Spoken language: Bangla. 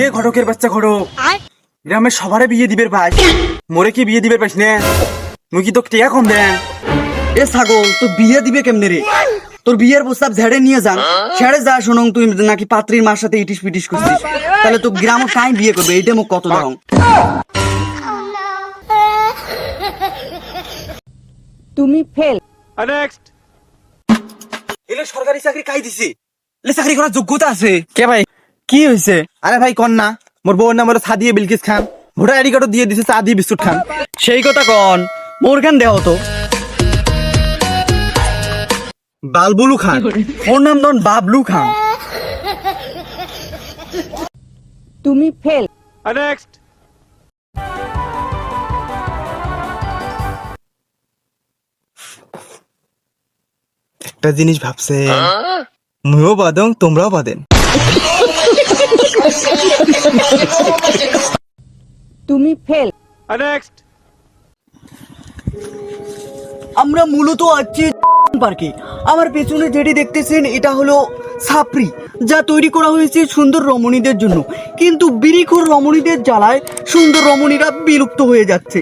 এ ঘটকের বাচ্চা ঘটক, গ্রামের সবারে বিয়ে দিবের পাইস, মোরে কি বিয়ে দিবের পাইস না? মুই কি তোকে টিয়া কম দেন? এ ছাগল তো বিয়ে দিবে কেমনে রে? তোর বিয়ের প্রস্তাব ঝেড়ে নিয়ে যান, ছেড়ে যা। শোনং তুই নাকি পাত্রীর মার সাথে ইটিস পিটিস করছিস, তাহলে তো গ্রাম কাই বিয়ে করবে? এইটা মোক কত দাও। তুমি ফেল। এলে সরকারি চাকরি কাই দিছে? এলে চাকরি করার যোগ্যতা আছে? কে ভাই কি হয়েছে? আরে ভাই কন না, মোর বউর নাম হলো সাদিয়ে বিলকিস খান, ভোটার আইডি কার্ডও দিয়ে দিছে, চা দিয়ে বিস্কুট খান। সেই কথা কন, মোর খান দেহ তো। বালবুলু খান। ওর নাম ধন বাবলু খান। তুমি ফেল। একটা জিনিস ভাবছে, মুও বাদং তোমরাও বাদেন। তুমি ফেল। আমরা মূলত আছি পার্কে। আমার পেছনে যেটি দেখতেছেন এটা হলো ছাপরি, যা তৈরি করা হয়েছে সুন্দর রমণীদের জন্য। কিন্তু বিড়িখোর রমণীদের জ্বালায় সুন্দর রমণীরা বিলুপ্ত হয়ে যাচ্ছে।